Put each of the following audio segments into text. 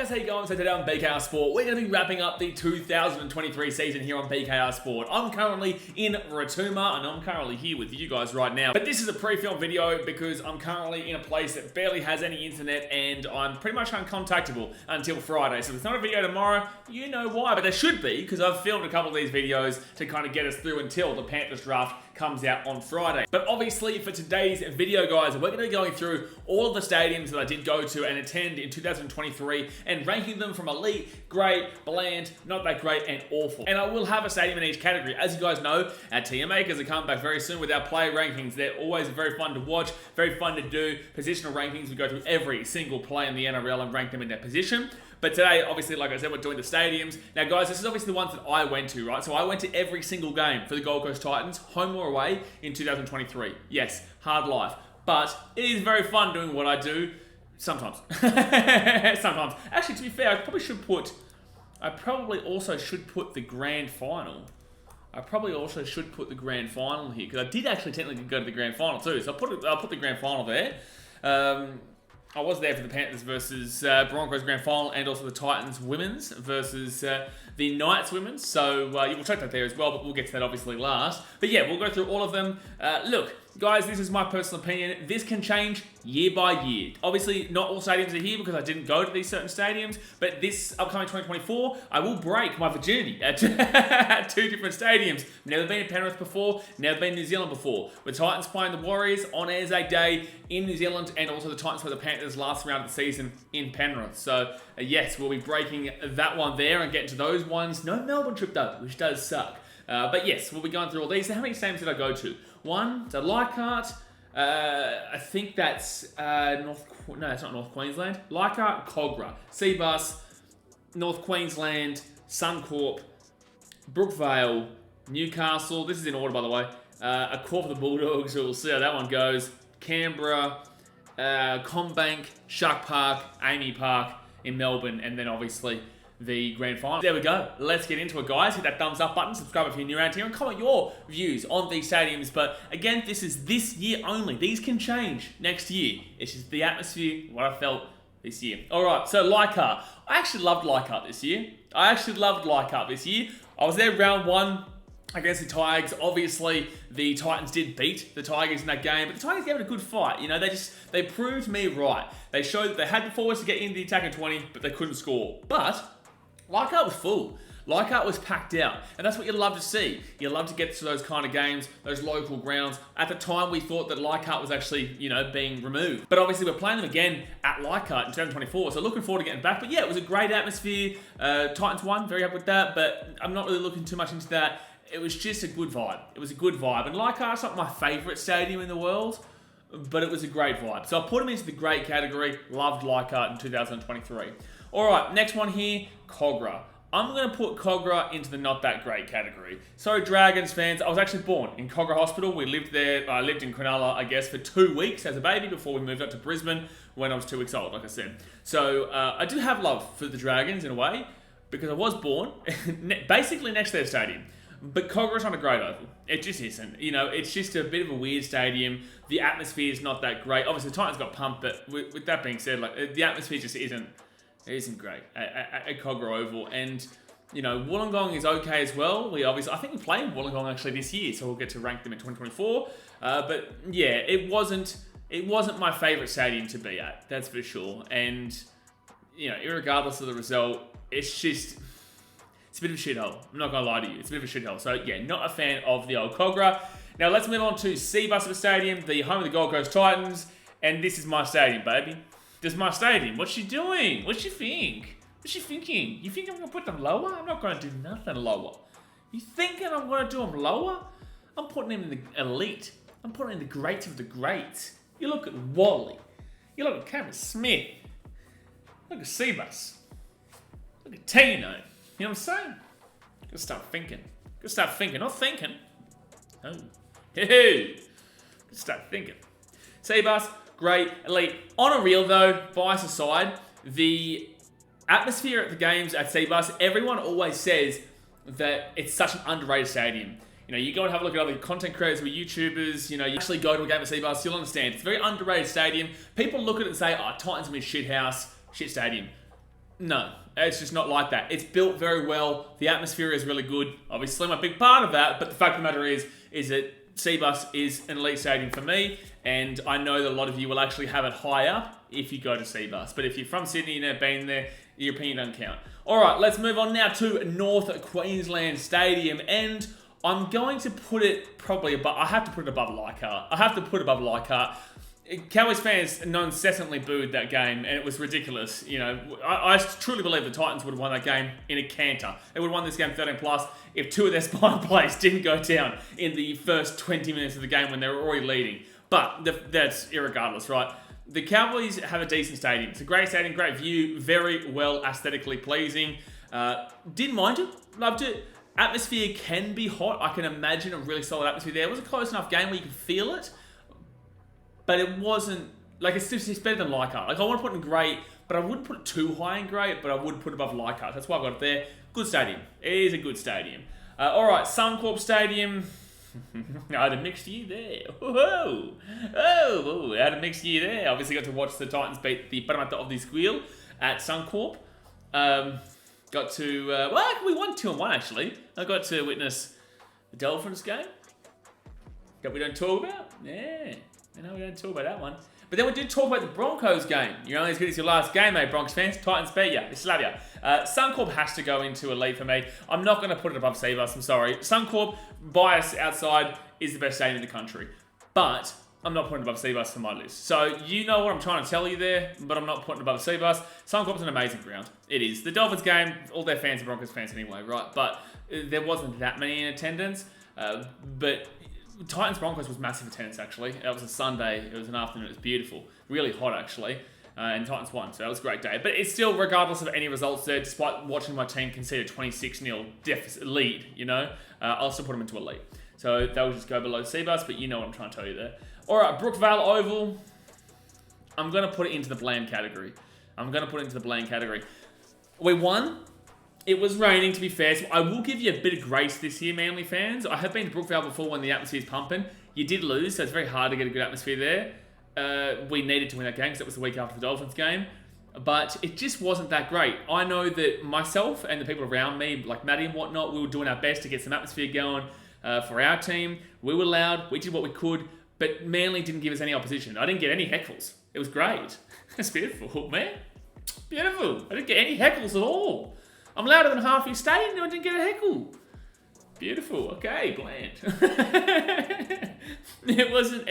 guys, how you going? So today on BKRsport, we're going to be wrapping up the 2023 season here on BKRsport. I'm currently in Rotuma, and I'm currently here with you guys right now. But this is a pre-filmed video because I'm currently in a place that barely has any internet, and I'm pretty much uncontactable until Friday. So if there's not a video tomorrow, you know why, but there should be, because I've filmed a couple of these videos to kind of get us through until the Panthers draft comes out on Friday. But obviously for today's video, guys, we're going to be going through all of the stadiums that I did go to and attend in 2023 and ranking them from elite, great, bland, not that great, and awful. And I will have a stadium in each category. As you guys know, our team makers are coming back very soon with our player rankings. They're always very fun to watch, very fun to do. Positional rankings, we go through every single player in the NRL and rank them in their position. But today, obviously, like I said, we're doing the stadiums. Now, guys, this is obviously the ones that I went to, right? So I went to every single game for the Gold Coast Titans, home or away, in 2023. Yes, hard life. But it is very fun doing what I do. Sometimes. Sometimes. Actually, to be fair, I probably also should put the grand final. I probably also should put the grand final here, because I did actually technically go to the grand final too. So I'll put the grand final there. I was there for the Panthers versus Broncos grand final, and also the Titans women's versus the Knights women's. So we'll check that there as well, but we'll get to that obviously last. But yeah, we'll go through all of them. Look, guys, this is my personal opinion. This can change year by year. Obviously, not all stadiums are here because I didn't go to these certain stadiums, but this upcoming 2024, I will break my virginity at two different stadiums. Never been in Penrith before, never been in New Zealand before. With Titans playing the Warriors on Anzac Day in New Zealand, and also the Titans play the Panthers last round of the season in Penrith. So, yes, we'll be breaking that one there and getting to those ones. No Melbourne trip though, which does suck. But yes, we'll be going through all these. So how many stadiums did I go to? One, so Leichhardt, I think that's it's not North Queensland. Leichhardt, Kogarah, Seabus, North Queensland, Suncorp, Brookvale, Newcastle. This is in order, by the way. Accor for the Bulldogs, so we'll see how that one goes. Canberra, Combank, Shark Park, AAMI Park in Melbourne, and then obviously the grand final. There we go. Let's get into it, guys. Hit that thumbs up button, subscribe if you're new around here, and comment your views on these stadiums. But again, this is this year only. These can change next year. It's just the atmosphere, what I felt this year. All right, so Leichhardt. I actually loved Leichhardt this year. I was there round one against the Tigers. Obviously, the Titans did beat the Tigers in that game, but the Tigers gave it a good fight. You know, they proved me right. They showed that they had the forwards to get into the attacking 20, but they couldn't score. But Leichhardt was full. Leichhardt was packed out, and that's what you love to see. You love to get to those kind of games, those local grounds. At the time, we thought that Leichhardt was actually, being removed. But obviously, we're playing them again at Leichhardt in 2024, so looking forward to getting back. But yeah, it was a great atmosphere. Titans won, very happy with that, but I'm not really looking too much into that. It was just a good vibe. It was a good vibe. And Leichhardt's not my favourite stadium in the world, but it was a great vibe. So I put him into the great category. Loved Leichhardt in 2023. All right, next one here, Kogarah. I'm going to put Kogarah into the not that great category. So Dragons fans, I was actually born in Kogarah Hospital. We lived there. I lived in Cronulla, I guess, for 2 weeks as a baby before we moved up to Brisbane when I was 2 weeks old, like I said. So I do have love for the Dragons in a way, because I was born basically next to their stadium. But Kogarah's not a great oval. It just isn't. It's just a bit of a weird stadium. The atmosphere is not that great. Obviously, the Titans got pumped, but with that being said, the atmosphere just isn't great at Kogarah Oval. And, Wollongong is okay as well. I think we played Wollongong actually this year, so we'll get to rank them in 2024. But yeah, it wasn't my favourite stadium to be at, that's for sure. And, irregardless of the result, it's a bit of a shithole. I'm not going to lie to you. It's a bit of a shithole. So, yeah, not a fan of the old Kogarah. Now, let's move on to Seabus Stadium, the home of the Gold Coast Titans. And this is my stadium, baby. This is my stadium. What's she doing? What she think? What's she thinking? You think I'm going to put them lower? I'm not going to do nothing lower. You thinking I'm going to do them lower? I'm putting them in the elite. I'm putting in the greats of the greats. You look at Wally. You look at Cameron Smith. Look at Seabus. Look at Tino. You know what I'm saying? Gotta start thinking. Not thinking. Oh. Gotta start thinking. Seabus, great, elite. On a reel though, bias aside, the atmosphere at the games at Seabus, everyone always says that it's such an underrated stadium. You go and have a look at other content creators with YouTubers, you actually go to a game at Seabus, you'll understand. It's a very underrated stadium. People look at it and say, oh, Titans are in shit house, shit stadium. No, it's just not like that. It's built very well. The atmosphere is really good. Obviously, I'm a big part of that, but the fact of the matter is that Seabus is an elite stadium for me, and I know that a lot of you will actually have it high up if you go to Seabus. But if you're from Sydney and you've been there, your opinion doesn't count. All right, let's move on now to North Queensland Stadium, and I'm going to put it probably above. I have to put it above Leichhardt. Cowboys fans incessantly booed that game, and it was ridiculous. You know, I truly believe the Titans would have won that game in a canter. They would have won this game 13+ if two of their spine players didn't go down in the first 20 minutes of the game when they were already leading. But that's irregardless, right? The Cowboys have a decent stadium. It's a great stadium, great view, very well aesthetically pleasing. Didn't mind it, loved it. Atmosphere can be hot. I can imagine a really solid atmosphere there. It was a close enough game where you could feel it. But it wasn't, like, it's better than Leichhardt. Like, I want to put it in great, but I wouldn't put it too high in great, but I would put it above Leichhardt. That's why I got it there. Good stadium. It is a good stadium. All right, Suncorp Stadium. I had a mixed year there. I had a mixed year there. Obviously got to watch the Titans beat the Parramatta of the Squeal at Suncorp. Got to, we won 2-1 actually. I got to witness the Dolphins game that we don't talk about. Yeah. I know we don't talk about that one. But then we did talk about the Broncos game. You're only as good as your last game, mate, Broncos fans. Titans beat ya. They slap ya. Suncorp has to go into elite for me. I'm not going to put it above Seabus. I'm sorry. Suncorp, bias outside, is the best stadium in the country. But I'm not putting it above Seabus on my list. So you know what I'm trying to tell you there, but I'm not putting it above Seabus. Suncorp's an amazing ground. It is. The Dolphins game, all their fans are Broncos fans anyway, right? But there wasn't that many in attendance. But Titans Broncos was massive attendance actually. It was a Sunday. It was an afternoon. It was beautiful. Really hot actually. And Titans won, so that was a great day. But it's still, regardless of any results there, despite watching my team concede a 26-0 deficit lead, you know, I'll still put them into elite. So they'll just go below Seabus, but you know what I'm trying to tell you there. All right, Brookvale Oval. I'm going to put it into the bland category. We won. It was raining, to be fair, so I will give you a bit of grace this year, Manly fans. I have been to Brookvale before when the atmosphere is pumping. You did lose, so it's very hard to get a good atmosphere there. We needed to win that game because it was the week after the Dolphins game. But it just wasn't that great. I know that myself and the people around me, like Maddie and whatnot, we were doing our best to get some atmosphere going for our team. We were loud. We did what we could. But Manly didn't give us any opposition. I didn't get any heckles. It was great. It's beautiful, man. Beautiful. I didn't get any heckles at all. I'm louder than half your stadium and I didn't get a heckle. Beautiful. Okay, bland. It wasn't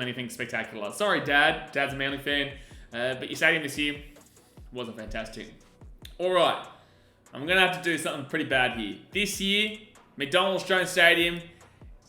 anything spectacular. Sorry, Dad. Dad's a Manly fan. But your stadium this year wasn't fantastic. All right. I'm going to have to do something pretty bad here. This year, McDonald's Jones Stadium,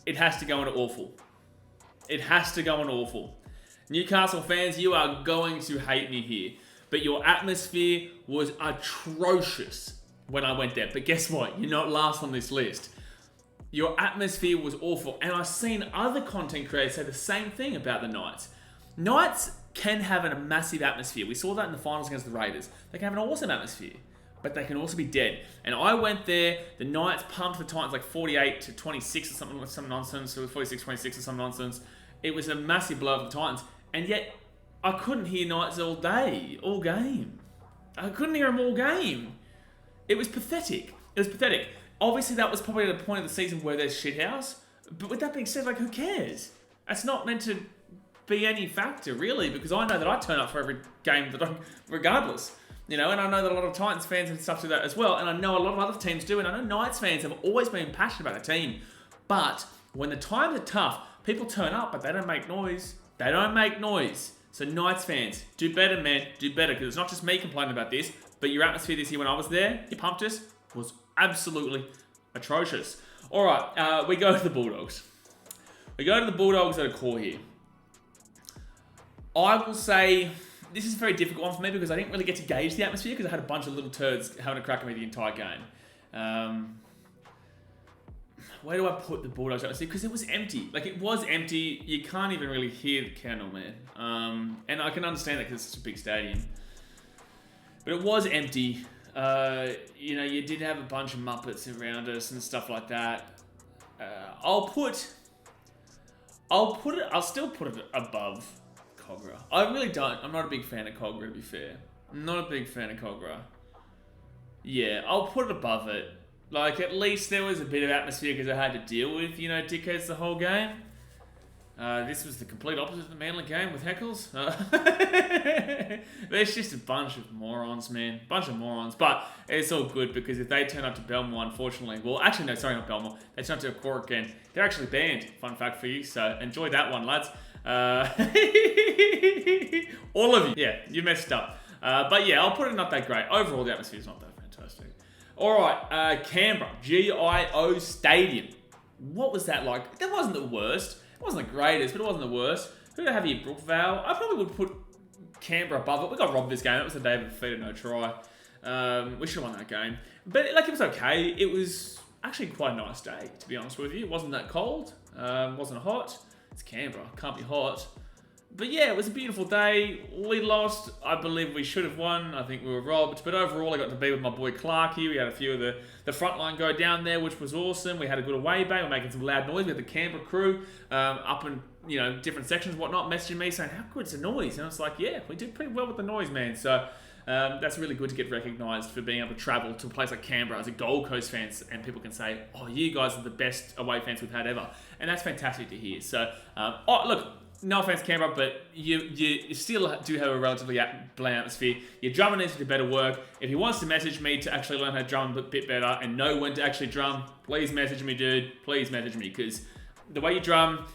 it has to go into awful. It has to go into awful. Newcastle fans, you are going to hate me here. But your atmosphere was atrocious when I went there. But guess what? You're not last on this list. Your atmosphere was awful. And I've seen other content creators say the same thing about the Knights. Knights can have a massive atmosphere. We saw that in the finals against the Raiders. They can have an awesome atmosphere. But they can also be dead. And I went there. The Knights pumped the Titans like 48-26 or something, like some nonsense. It was 46-26 or some nonsense. It was a massive blow for the Titans. And yet, I couldn't hear Knights all game. I couldn't hear them all game. It was pathetic. Obviously, that was probably the point of the season where there's shithouse. But with that being said, like, who cares? That's not meant to be any factor, really, because I know that I turn up for every game regardless. You know, and I know that a lot of Titans fans and stuff do that as well. And I know a lot of other teams do. And I know Knights fans have always been passionate about a team. But when the times are tough, people turn up, but they don't make noise. So Knights fans, do better, man. Do better. Because it's not just me complaining about this, but your atmosphere this year when I was there, you pumped us, was absolutely atrocious. All right, we go to the Bulldogs. We go to the Bulldogs at Accor here. I will say this is a very difficult one for me because I didn't really get to gauge the atmosphere because I had a bunch of little turds having a crack at me the entire game. Where do I put the Bulldogs atmosphere? Because it was empty. Like, it was empty. You can't even really hear the candle, man. And I can understand that because it's such a big stadium. But it was empty. You know, you did have a bunch of Muppets around us and stuff like that. I'll still put it above Kogarah. I really don't. I'm not a big fan of Kogarah, to be fair. I'm not a big fan of Kogarah. Yeah, I'll put it above it. Like, at least there was a bit of atmosphere because I had to deal with, you know, dickheads the whole game. This was the complete opposite of the Manly game with heckles. There's just a bunch of morons, man. Bunch of morons. But it's all good because if they turn up to Belmore, unfortunately... Well, actually, no, sorry, not Belmore. They turn up to Accor again. They're actually banned. Fun fact for you. So enjoy that one, lads. All of you. Yeah, you messed up. But yeah, I'll put it not that great. Overall, the atmosphere's not that fantastic. Alright, Canberra. GIO Stadium. What was that like? That wasn't the worst. It wasn't the greatest, but it wasn't the worst. Who do I have here? Brookvale. I probably would put Canberra above it. We got robbed this game. It was the day of defeated, no try. We should have won that game. But like, it was okay. It was actually quite a nice day, to be honest with you. It wasn't that cold. Wasn't hot. It's Canberra. Can't be hot. But yeah, it was a beautiful day. We lost. I believe we should have won. I think we were robbed. But overall, I got to be with my boy Clarkey. We had a few of the front line go down there, which was awesome. We had a good away bay. We're making some loud noise. We had the Canberra crew up in, you know, different sections, whatnot, messaging me saying, how good's the noise? And I was like, yeah, we did pretty well with the noise, man. So that's really good to get recognised for being able to travel to a place like Canberra as a Gold Coast fans, and people can say, oh, you guys are the best away fans we've had ever. And that's fantastic to hear. So, look, no offense, Canberra, but you still do have a relatively bland atmosphere. Your drummer needs to do better work. If he wants to message me to actually learn how to drum a bit better and know when to actually drum, please message me, dude. Please message me, because the way you drum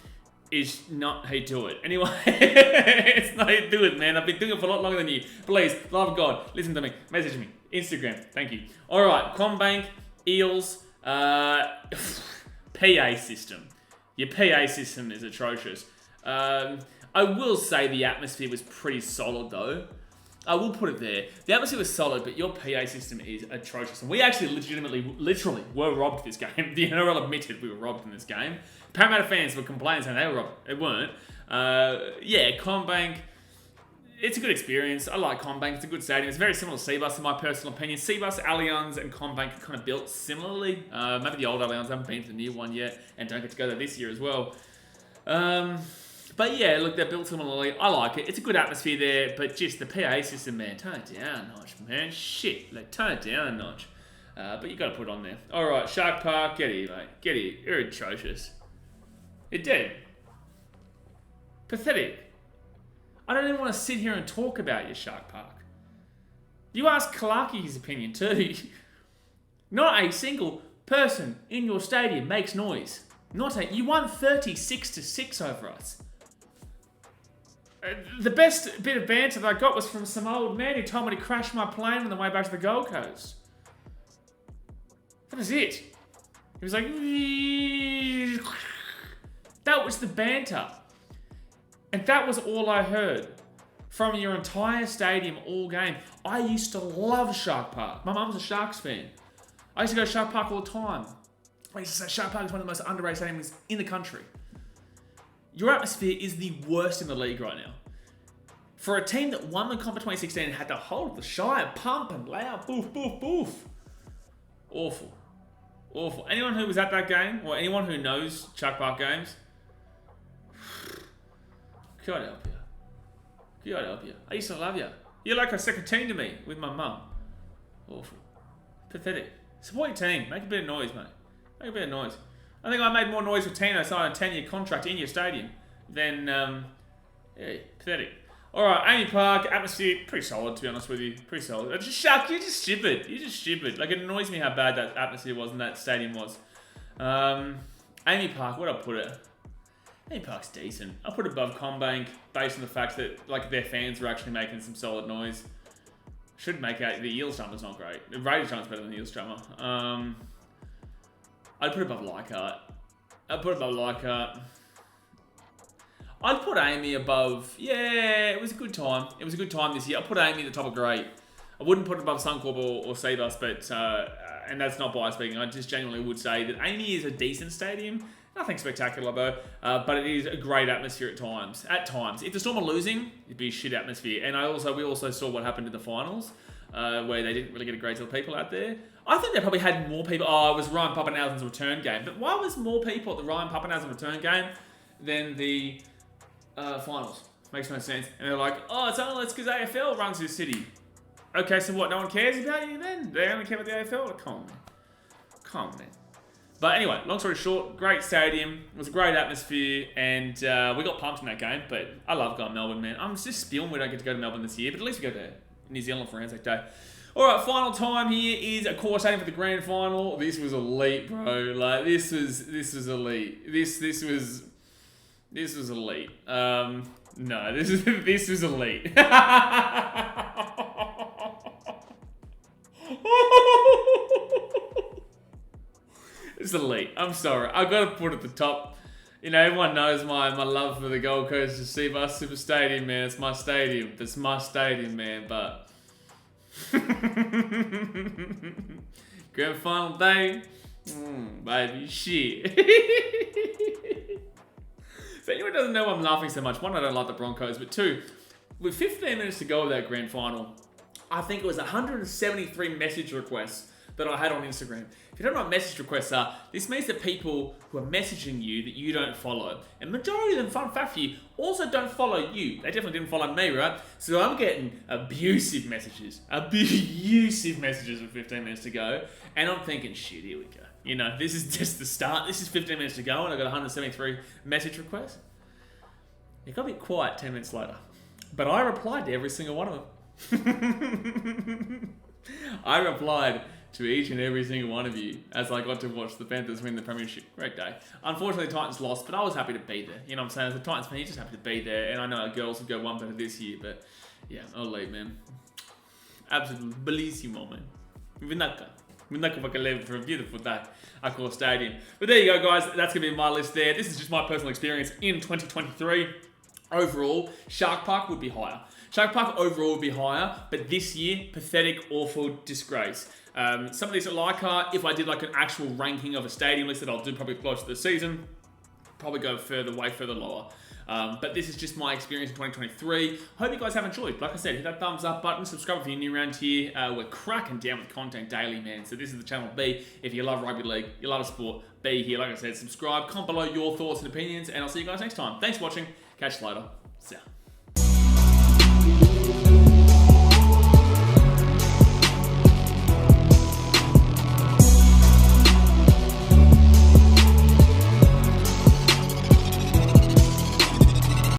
is not how you do it. Anyway, it's not how you do it, man. I've been doing it for a lot longer than you. Please, love of God, listen to me. Message me. Instagram. Thank you. All right, Combank, Eels, PA system. Your PA system is atrocious. I will say the atmosphere was pretty solid, though. I will put it there. The atmosphere was solid, but your PA system is atrocious. And we actually literally were robbed this game. The NRL admitted we were robbed in this game. Parramatta fans were complaining saying they were robbed. They weren't. Yeah, Combank, it's a good experience. I like Combank. It's a good stadium. It's very similar to Seabus, in my personal opinion. Seabus, Allianz, and Combank are kind of built similarly. Maybe the old Allianz. I haven't been to the new one yet, and don't get to go there this year as well. But yeah, look, they're built similarly. I like it. It's a good atmosphere there, but just the PA system, man, tone it down a notch, man. Shit, like, tone it down a notch. But you got to put it on there. All right, Shark Park, get here, mate. Get here. You're atrocious. You're dead. Pathetic. I don't even want to sit here and talk about your Shark Park. You ask Clarkey his opinion too. Not a single person in your stadium makes noise. You won 36-6 over us. The best bit of banter that I got was from some old man who told me to crash my plane on the way back to the Gold Coast. That was it. He was like... That was the banter. And that was all I heard from your entire stadium all game. I used to love Shark Park. My mum's a Sharks fan. I used to go to Shark Park all the time. I used to say Shark Park is one of the most underrated stadiums in the country. Your atmosphere is the worst in the league right now. For a team that won the comp in 2016 and had to hold the Shire, pump and loud, boof, boof, boof. Awful. Awful. Anyone who was at that game, or anyone who knows Shark Park games, God help you. God help you. I used to love you. You're like a second team to me with my mum. Awful. Pathetic. Support your team. Make a bit of noise, mate. Make a bit of noise. I think I made more noise with Tino signing a 10-year contract in your stadium than, yeah, pathetic. All right, AAMI Park, atmosphere, pretty solid, to be honest with you. Pretty solid. Just Shark, you're just stupid. You're just stupid. Like, it annoys me how bad that atmosphere was and that stadium was. AAMI Park, what'd I put it? AAMI Park's decent. I'll put it above Combank, based on the fact that, like, their fans were actually making some solid noise. Should make out, the Eels drummer's not great. The Raiders drummer's better than the Eels drummer. I'd put it above Leichhardt. I'd put it above Leichhardt. I'd put AAMI above... Yeah, it was a good time. It was a good time this year. I'd put AAMI at the top of great. I wouldn't put it above Suncorp or Seabus, but... and that's not biased speaking. I just genuinely would say that AAMI is a decent stadium. Nothing spectacular, though. But it is a great atmosphere at times. At times. If the Storm are losing, it'd be a shit atmosphere. And we also saw what happened in the finals, where they didn't really get a great deal of people out there. I think they probably had more people. Oh, it was Ryan Papenhuyzen's return game. But why was more people at the Ryan Papenhuyzen return game than the finals? Makes no sense. And they're like, oh, it's only because AFL runs this city. Okay, so what? No one cares about you then? They only care about the AFL? Come on, man. Come on, man. But anyway, long story short, great stadium. It was a great atmosphere, and we got pumped in that game. But I love going to Melbourne, man. I'm just spewing we don't get to go to Melbourne this year, but at least we go to New Zealand for Anzac Day. All right, final time here is Accor Stadium for the grand final. This was elite, bro. Like this was elite. This was elite. No, this was elite. It's elite. I'm sorry. I've got to put it at the top. You know, everyone knows my love for the Gold Coast to Seabus Stadium, man. It's my stadium. It's my stadium, man. But grand final day, baby, shit. If anyone doesn't know why I'm laughing so much, one, I don't like the Broncos, but two, with 15 minutes to go of that grand final, I think it was 173 message requests that I had on Instagram. If you don't know what message requests are, this means that people who are messaging you that you don't follow, and majority of them, fun fact for you, also don't follow you. They definitely didn't follow me, right? So I'm getting abusive messages with 15 minutes to go, and I'm thinking, shit, here we go. You know, this is just the start. This is 15 minutes to go, and I got 173 message requests. It got a bit quiet 10 minutes later, but I replied to every single one of them. I replied to each and every single one of you as I got to watch the Panthers win the premiership. Great day. Unfortunately, the Titans lost, but I was happy to be there. You know what I'm saying? As a Titans fan, you're just happy to be there. And I know our girls would go one better this year, but yeah, I'll leave, man. Absolutely bellissimo, man. Vinaka for a beautiful day. Accor Stadium. But there you go, guys. That's going to be my list there. This is just my personal experience in 2023. Overall, Shark Park would be higher. Shark Park overall would be higher, but this year, pathetic, awful, disgrace. Some of these are Leichhardt. If I did like an actual ranking of a stadium list that I'll do probably close to the season, probably go way further lower. But this is just my experience in 2023. Hope you guys have enjoyed. Like I said, hit that thumbs up button, subscribe if you're new around here. We're cracking down with content daily, man. So this is the channel B. If you love rugby league, you love sport, be here. Like I said, subscribe, comment below your thoughts and opinions, and I'll see you guys next time. Thanks for watching. Catch you later. See ya.